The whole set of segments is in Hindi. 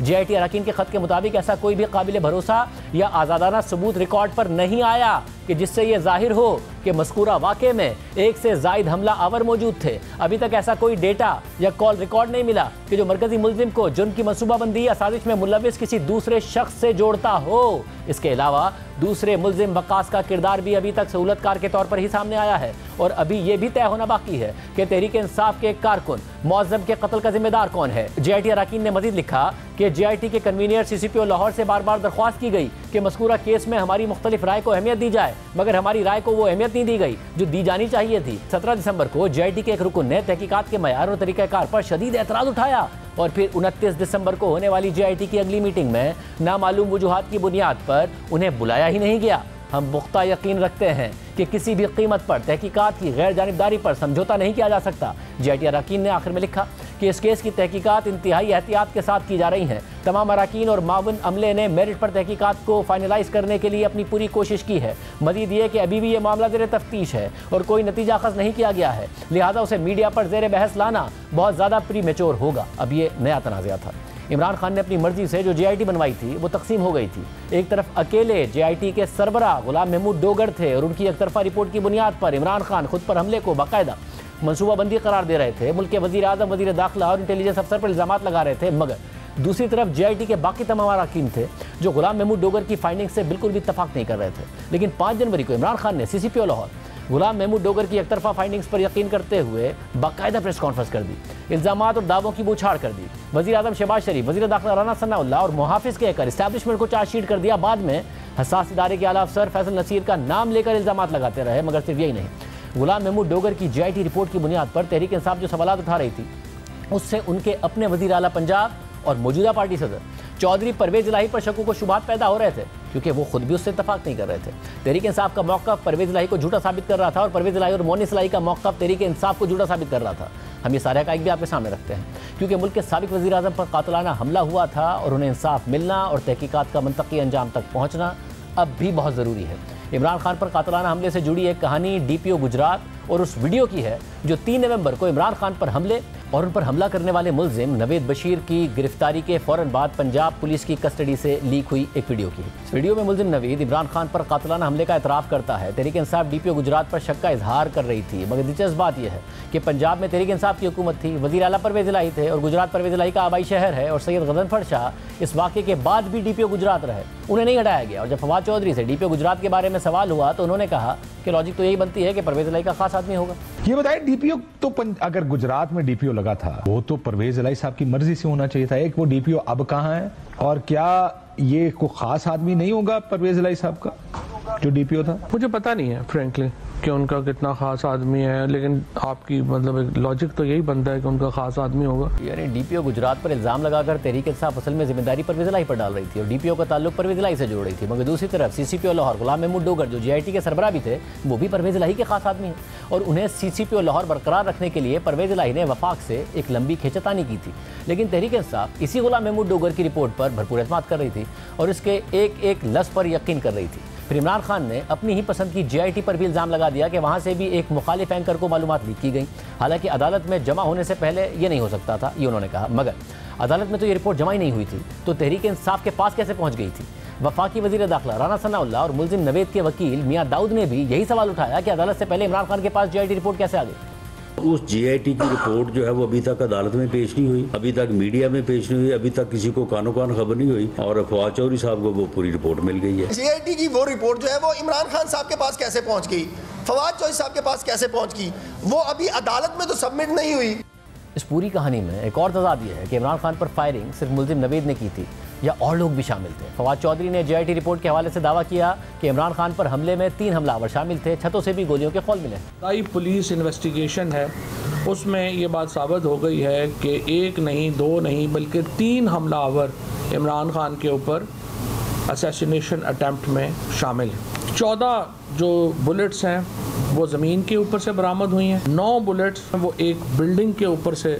JIT अरकान के खत के मुताबिक ऐसा कोई भी काबिल भरोसा या आज़ादाना सबूत रिकॉर्ड पर नहीं आया कि जिससे ये जाहिर हो कि मज़कूरा वाक़े में एक से ज़ायद हमला आवर मौजूद थे। अभी तक ऐसा कोई डेटा या कॉल रिकॉर्ड नहीं मिला कि जो मरकज़ी मुल्ज़िम को जुर्म की मनसूबाबंदी या साजिश में मुलव्विस किसी दूसरे शख्स से जोड़ता हो। इसके अलावा दूसरे मुल्ज़िम वक्कास का किरदार भी अभी तक सहूलतकार के तौर पर ही सामने आया है और अभी ये भी तय होना बाकी है कि तहरीक इंसाफ के कारकुन मुअज़्ज़म के कत्ल का जिम्मेदार कौन है। JIT अरकान ने मज़ीद लिखा कि JIT के कन्वीनियर CCPO लाहौर से बार बार दरख्वास्त की गई कि मज़कूरा केस में हमारी मुख्तलिफ राय को अहमियत दी जाए, मगर हमारी राय को वो अहमियत नहीं दी गई जो दी जानी चाहिए थी। 17 दिसंबर को JIT के एक रुकन ने तहकीकात के मयार और तरीक़ाकार पर शदीद एतराज़ उठाया और फिर 29 दिसंबर को होने वाली JIT की अगली मीटिंग में नामालूम वजूहात की बुनियाद पर उन्हें बुलाया ही नहीं गया। हम पुख्ता यकीन रखते हैं कि किसी भी कीमत पर तहकीकात की गैर जानिबदारी पर समझौता नहीं किया जा सकता। JIT अरकान ने आखिर में लिखा कि इस केस की तहकीकात इंतहाई एहतियात के साथ की जा रही हैं। तमाम अरकान और मावन अमले ने मेरिट पर तहकीकात को फाइनलाइज करने के लिए अपनी पूरी कोशिश की है। मजीद ये कि अभी भी ये मामला ज़ेर तफ्तीश है और कोई नतीजा अखज़ नहीं किया गया है, लिहाजा उसे मीडिया पर ज़ेर बहस लाना बहुत ज़्यादा प्री मेच्योर होगा। अब ये नया तनाज़ा था। इमरान खान ने अपनी मर्जी से जो JIT बनवाई थी वो तकसीम हो गई थी। एक तरफ अकेले JIT के सरबराह गुलाम महमूद डोगर थे और उनकी एकतरफा रिपोर्ट की बुनियाद पर इमरान खान खुद पर हमले को बाकायदा मनसूबाबंदी करार दे रहे थे। मुल्क के वज़ीर आज़म, वज़ीर दाखिला और इंटेलिजेंस अफसर पर इल्ज़ामात लगा रहे थे, मगर दूसरी तरफ JIT के बाकी तमाम अरकान थे जो गुलाम महमूद डोगर की फाइंडिंग से बिल्कुल भी इत्तफाक नहीं कर रहे थे। लेकिन 5 जनवरी को इमरान खान ने CCPO लाहौर गुलाम महमूद डोगर की एकतरफा फाइंडिंग्स पर यकीन करते हुए बाकायदा प्रेस कॉन्फ्रेंस कर दी, इल्ज़ामात और दावों की बौछार कर दी। वज़ीर आज़म शहबाज शरीफ, वज़ीर दाखिला राना सनाउल्लाह और मुहाफिज कहकर इस्टेब्लिशमेंट को चार्जशीट कर दिया। बाद में हसास इदारे के आला अफसर फैसल नसीर का नाम लेकर इल्ज़ामात लगाते रहे, मगर सिर्फ यही नहीं, गुलाम महमूद डोगर की JIT रिपोर्ट की बुनियाद पर तहरीक इंसाफ जो सवालात उठा रही थी उससे उनके अपने वज़ीर आला पंजाब और मौजूदा पार्टी सदर चौधरी परवेज़ इलाही पर शक व शुबहात पैदा हो रहे थे, क्योंकि वो खुद भी उससे इत्तफाक नहीं कर रहे थे। तहरीक इंसाफ का मौक़िफ़ परवेज़ इलाही को झूठा साबित कर रहा था और परवेज़ इलाही और मोनिस इलाही का मौक़िफ़ तहरीक इंसाफ को झूठा साबित कर रहा था। हम ये सारे हक़ाइक़ भी आपके सामने रखते हैं, क्योंकि मुल्क के साबिक़ वज़ीर आज़म पर कातिलाना हमला हुआ था और उन्हें इंसाफ मिलना और तहकीकात का मंतकी अंजाम तक पहुँचना अब भी बहुत ज़रूरी है। इमरान खान पर कातिलाना हमले से जुड़ी एक कहानी DPO गुजरात और उस वीडियो की है जो 3 नवंबर को इमरान खान पर हमले और उन पर हमला करने वाले मुल्जिम नवेद बशीर की गिरफ्तारी के फ़ौरन बाद पंजाब पुलिस की कस्टडी से लीक हुई एक वीडियो की। इस वीडियो में मुल्जिम नवेद इमरान खान पर कातिलाना हमले का एतराफ़ करता है। तहरीक इंसाफ DPO गुजरात पर शक का इजहार कर रही थी, मगर दिलचस्प बात यह है कि पंजाब में तहरीक इंसाफ की हुकूमत थी, वज़ीर आला परवेज़ इलाही थे और गुजरात परवेज़ इलाही का आबाई शहर है और सैयद गज़नफ़र शाह इस वाक़े के बाद भी DPO गुजरात रहे, उन्हें नहीं हटाया गया। और जब फवाद चौधरी से DPO गुजरात के बारे में सवाल हुआ तो उन्होंने कहा कि लॉजिक तो यही बनती है कि परवेज़ इलाही का खास आदमी होगा। ये बताइए, DPO तो अगर गुजरात में DPO लगा था वो तो परवेज़ इलाही साहब की मर्जी से होना चाहिए था। एक वो DPO अब कहाँ है और क्या ये कोई खास आदमी नहीं होगा परवेज़ इलाही साहब का जो DPO था? मुझे पता नहीं है फ्रेंकली कि उनका कितना खास आदमी है, लेकिन आपकी मतलब एक लॉजिक तो यही बनता है कि उनका खास आदमी होगा। यानी DPO गुजरात पर इल्ज़ाम लगाकर तहरीक इंसाफ असल में जिम्मेदारी परवेज़ इलाही पर डाल रही थी और DPO का ताल्लुक परवेज़ इलाही से जोड़ रही थी, मगर दूसरी तरफ CCPO लाहौर गुलाम महमूद डोगर जो JIT के सरबराह भी थे वो भी परवेज़ इलाही के खास आदमी हैं और उन्हें CCPO लाहौर बरकरार रखने के लिए परवेज़ इलाही ने वफाक से एक लंबी खींचतानी की थी। लेकिन तहरीक इंसाफ इसी गुलाम महमूद डोगर की रिपोर्ट पर भरपूर एतमाद कर रही थी और इसके एक लफ्ज़ पर यकीन कर रही थी। फिर इमरान खान ने अपनी ही पसंद की JIT पर भी इल्ज़ाम लगा दिया कि वहाँ से भी एक मुखालिफ एंकर को मालूमात लीक की गई। हालांकि अदालत में जमा होने से पहले ये नहीं हो सकता था, ये उन्होंने कहा, मगर अदालत में तो ये रिपोर्ट जमा ही नहीं हुई थी, तो तहरीक इंसाफ के पास कैसे पहुँच गई थी? वफाकी वज़ीर दाखिला राना सनाउल्लाह और मुल्जिम नवेद के वकील मियाँ दाऊद ने भी यही सवाल उठाया कि अदालत से पहले इमरान खान के पास JIT रिपोर्ट कैसे आ गई। उस JIT की रिपोर्ट जो है वो अभी तक अदालत में पेश नहीं हुई, अभी तक मीडिया में पेश नहीं हुई, अभी तक किसी को कानो कान खबर नहीं हुई और फवाद चौधरी साहब को वो पूरी रिपोर्ट मिल गई है। JIT की वो रिपोर्ट जो है वो इमरान खान साहब के पास कैसे पहुंच गई, फवाद चौधरी साहब के पास कैसे पहुंच गई, वो अभी अदालत में तो सबमिट नहीं हुई। इस पूरी कहानी में एक और तजाद यह है कि इमरान खान पर फायरिंग सिर्फ मुल्जिम नवेद ने की थी या और लोग भी शामिल थे। फवाद चौधरी ने JIT रिपोर्ट के हवाले से दावा किया कि इमरान खान पर हमले में 3 हमलावर शामिल थे, छतों से भी गोलियों के खौल मिले। पुलिस इन्वेस्टिगेशन है उसमें ये बात साबित हो गई है कि 1 नहीं 2 नहीं बल्कि 3 हमलावर इमरान खान के ऊपर असैसिनेशन अटैम्प्ट में शामिल हैं। 14 जो बुलेट्स हैं वो ज़मीन के ऊपर से बरामद हुई हैं, 9 बुलेट्स वो एक बिल्डिंग के ऊपर से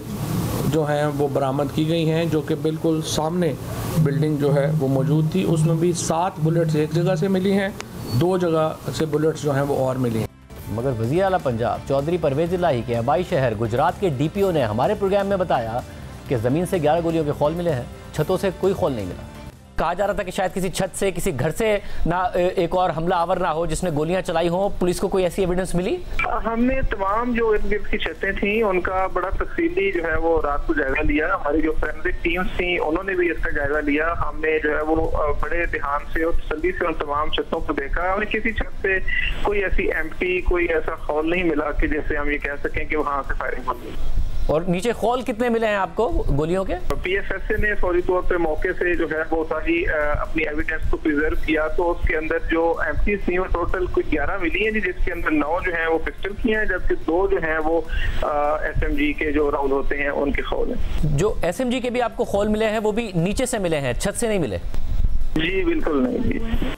जो हैं वो बरामद की गई हैं, जो कि बिल्कुल सामने बिल्डिंग जो है वो मौजूद थी। उसमें भी 7 बुलेट्स एक जगह से मिली हैं, 2 जगह से बुलेट्स जो हैं वो और मिली हैं। मगर वज़ीर आला पंजाब चौधरी परवेज़ इलाही के आबाई शहर गुजरात के DPO ने हमारे प्रोग्राम में बताया कि ज़मीन से 11 गोलियों के खौल मिले हैं। छतों से कोई खौल नहीं मिला। कहा जा रहा था कि शायद किसी छत से, किसी घर से ना एक और हमला आवर ना हो जिसने गोलियां चलाई हो। पुलिस को कोई ऐसी एविडेंस मिली? हमने तमाम जो इर्द गिर्द की छतें थी उनका बड़ा तफसीली जो है वो रात को जायजा लिया। हमारी जो फोरेंसिक टीम्स थी उन्होंने भी इसका जायजा लिया। हमने जो है वो बड़े ध्यान से और तसल्ली से उन तमाम छतों को देखा और किसी छत से कोई ऐसी एम्प्टी, कोई ऐसा खौल नहीं मिला कि जैसे हम ये कह सकें कि वहां से फायरिंग हो गई। और नीचे खौल कितने मिले हैं आपको गोलियों के? PFSA ने फौरी तौर पे मौके से जो है वो सारी अपनी एविडेंस को प्रिजर्व किया, तो उसके अंदर जो एम्प्टी थी वो टोटल कुछ 11 मिली है जी, जिसके अंदर 9 जो है वो पिस्टल की हैं, जबकि 2 जो है वो SMG के जो राउंड होते हैं उनके खौल हैं। जो SMG के भी आपको खौल मिले हैं वो भी नीचे से मिले हैं, छत से नहीं मिले? जी बिल्कुल नहीं जी।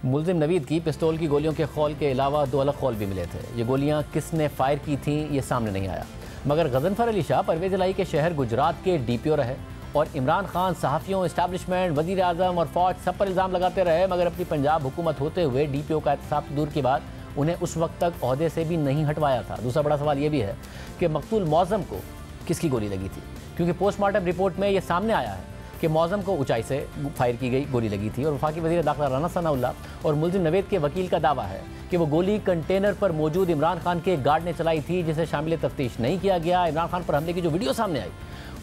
मुलजिम नवीद की पिस्तौल की गोलियों के खौल के अलावा 2 अलग खौल भी मिले थे। ये गोलियां किसने फायर की थी ये सामने नहीं आया, मगर गजनफर अली शाह परवेज़ इलाही के शहर गुजरात के DPO रहे और इमरान खान सहाफ़ियों, इस्टेब्लिशमेंट, वज़ीर आज़म और फ़ौज सब पर इल्ज़ाम लगाते रहे, मगर अपनी पंजाब हुकूमत होते हुए DPO का एहतसाब दूर की बात उन्हें उस वक्त तक ओहदे से भी नहीं हटवाया था। दूसरा बड़ा सवाल ये भी है कि मकतूल मौज़म को किसकी गोली लगी थी, क्योंकि पोस्टमार्टम रिपोर्ट में ये सामने आया है कि मौज़म को ऊंचाई से फायर की गई गोली लगी थी और वफाकी वज़ीर दाखिला राना सनाउल्लाह और मुलजिम नवेद के वकील का दावा है कि वो गोली कंटेनर पर मौजूद इमरान खान के गार्ड ने चलाई थी, जिसे शामिल तफ्तीश नहीं किया गया। इमरान खान पर हमले की जो वीडियो सामने आई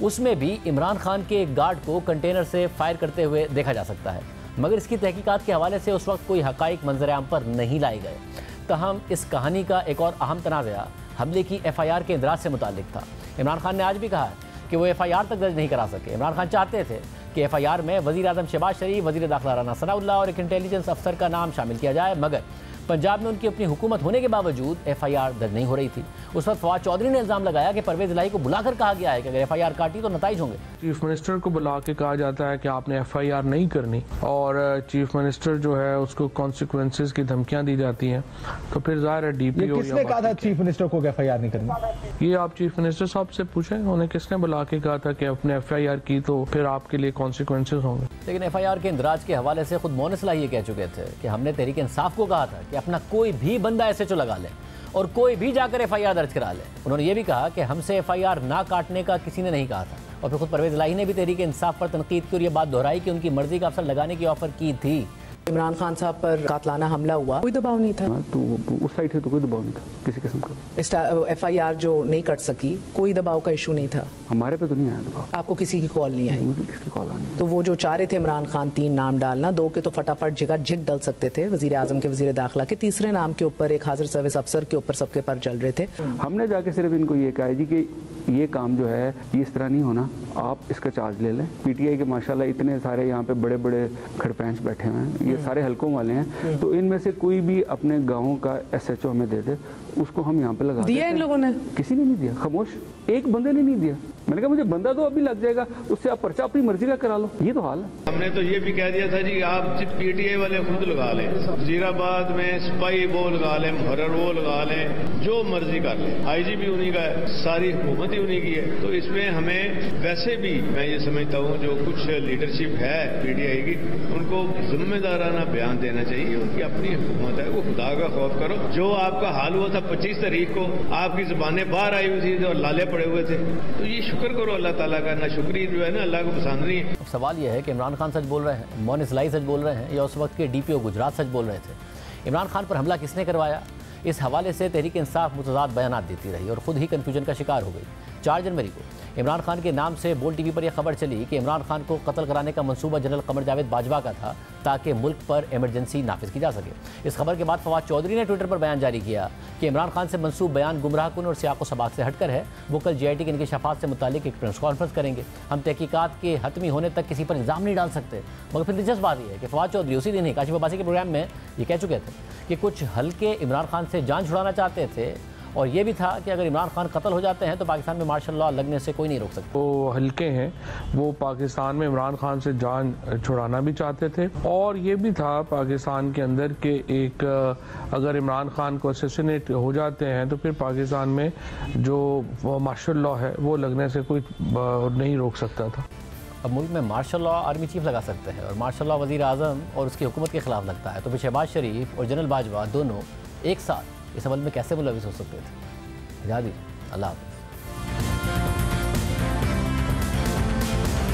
उसमें भी इमरान खान के गार्ड को कंटेनर से फायर करते हुए देखा जा सकता है, मगर इसकी तहकीकात के हवाले से उस वक्त कोई हकाइक मंजर-ए-आम पर नहीं लाए गए। तहम इस कहानी का एक और अहम तनाज़ा हमले की FIR के इंदराज से मुताल्लिक था। इमरान खान ने आज भी कहा है कि वो FIR तक दर्ज नहीं करा सके। इमरान खान चाहते थे कि FIR में वज़ीर आज़म शहबाज शरीफ, वज़ीर दाखिला राना सनाउल्लाह और एक इंटेलिजेंस अफसर का नाम शामिल किया जाए, मगर पंजाब में उनकी अपनी हुकूमत होने के बावजूद FIR दर्ज नहीं हो रही थी। उस वक्त फवाद चौधरी ने इल्ज़ाम लगाया कि परवेज़ इलाही को बुलाकर कहा गया है कि अगर FIR काटी तो नताइज होंगे। चीफ मिनिस्टर को बुला के कहा जाता है कि आपने FIR नहीं करनी और चीफ मिनिस्टर जो है उसको कॉन्सिक्वेंसेस की धमकियां दी जाती हैं, तो फिर जाहिर है DPO किसने कहा था चीफ मिनिस्टर को FIR नहीं करनी? ये आप चीफ मिनिस्टर साहब से पूछें, उन्हें किसने बुला के कहा था कि आपने FIR की तो फिर आपके लिए कॉन्सिक्वेंसेस होंगे। लेकिन FIR के इंदराज के हवाले से खुद मोहन इस्लाही ये कह चुके थे कि हमने तहरीक इंसाफ को कहा था कि अपना कोई भी बंदा SHO लगा ले और कोई भी जाकर FIR दर्ज करा ले। उन्होंने ये भी कहा कि हमसे FIR ना काटने का किसी ने नहीं कहा था। और फिर खुद परवेज़ इलाही ने भी तहरीक इंसाफ पर तनकीद की और ये बात दोहराई कि उनकी मर्जी का अफसर लगाने की ऑफर की थी। इमरान खान साहब पर कातलाना हमला हुआ, कोई दबाव नहीं था, तो उस साइड से तो कोई दबाव नहीं था किसी किस्म का। FIR जो नहीं कट सकी, कोई दबाव का इशू नहीं था। हमारे पे तो नहीं आया दबाव। आपको किसी की कॉल नहीं आई? किसकी कॉल आई? तो वो जो चाह रहे थे इमरान खान 3 नाम डालना, 2 के तो फटाफट जगह झिक डल सकते थे, वजीर आजम के, वजीर दाखिला के, तीसरे नाम के ऊपर एक हाजिर सर्विस अफसर के ऊपर सबके पर चल रहे थे। हमने जाके सिर्फ इनको ये कहा जी कि ये काम जो है ये इस तरह नहीं होना, आप इसका चार्ज ले लें। PTI के माशाल्लाह इतने सारे यहाँ पे बड़े बड़े खड़पेंच बैठे हुए हैं, ये सारे हलकों वाले हैं, तो इनमें से कोई भी अपने गाँव का SHO हमें दे दे, उसको हम यहाँ पे लगा दिया इन लोगों ने? किसी ने नहीं दिया, खामोश, एक बंदे ने नहीं दिया। मैंने कहा मुझे बंदा तो अभी लग जाएगा, उससे आप पर्चा अपनी मर्जी का करा लो, ये तो हाल है। हमने तो ये भी कह दिया था जी आप सिर्फ PTI वाले खुद लगा लें, वजीराबाद में स्पाई वो लगा लें, मुहर्रर वो लगा लें, जो मर्जी कर लें, IGP उन्हीं का है, सारी हुकूमत ही उन्हीं की है। तो इसमें हमें वैसे भी मैं ये समझता हूँ जो कुछ लीडरशिप है PTI की, उनको जिम्मेदाराना बयान देना चाहिए। उनकी अपनी हुकूमत है, वो खुदा का खौफ करो। जो आपका हाल हुआ था 25 तारीख को, आपकी जुबानें बाहर आई हुई थी और लाले पड़े हुए थे, तो ये शुक्र करो अल्लाह ताला का। ना शुक्री जो है ना अल्लाह को पसंद नहीं है। सवाल यह है कि इमरान खान सच बोल रहे हैं, मोहन इस्लाही सच बोल रहे हैं, या उस वक्त के DPO गुजरात सच बोल रहे थे? इमरान खान पर हमला किसने करवाया, इस हवाले से तहरीक इंसाफ मुतज़ाद बयानात देती रही और ख़ुद ही कन्फ्यूजन का शिकार हो गई। 4 जनवरी को इमरान खान के नाम से बोल TV पर यह खबर चली कि इमरान खान को कत्ल कराने का मंसूबा जनरल कमर जावेद बाजवा का था ताकि मुल्क पर एमरजेंसी नाफिज की जा सके। इस खबर के बाद फवाद चौधरी ने ट्विटर पर बयान जारी किया कि इमरान खान से मंसूब बयान गुमराहकुन और सियाक़ो सबाक़ से हटकर है। वो कल JIT के इंकशाफात से मुतालिक एक प्रेस कॉन्फ्रेंस करेंगे। हम तहकीकात के हतमी होने तक किसी पर इल्ज़ाम नहीं डाल सकते। मगर फिर दिलचस्प बात यह है कि फवाद चौधरी उसी दिन ही काशिफ अब्बासी के प्रोग्राम में ये कह चुके थे कि कुछ हल्के इमरान खान से जान छुड़ाना चाहते थे और ये भी था कि अगर इमरान खान कत्ल हो जाते हैं तो पाकिस्तान में मार्शल लॉ लगने से कोई नहीं रोक सकता। वो हल्के हैं, वो पाकिस्तान में इमरान खान से जान छुड़ाना भी चाहते थे और ये भी था पाकिस्तान के अंदर के एक अगर इमरान खान को असैसिनेट हो जाते हैं तो फिर पाकिस्तान में जो मार्शल लॉ है वो लगने से कोई नहीं रोक सकता था। अब मुल्क में मार्शल लॉ आर्मी चीफ लगा सकते हैं और मार्शल लॉ वज़ीर आज़म और उसकी हुकूमत के खिलाफ लगता है, तो फिर शहबाज शरीफ और जनरल बाजवा दोनों एक साथ इस अमल में कैसे मुलविस हो सकते थे? आज़ादी। अल्लाह हाफ़िज़।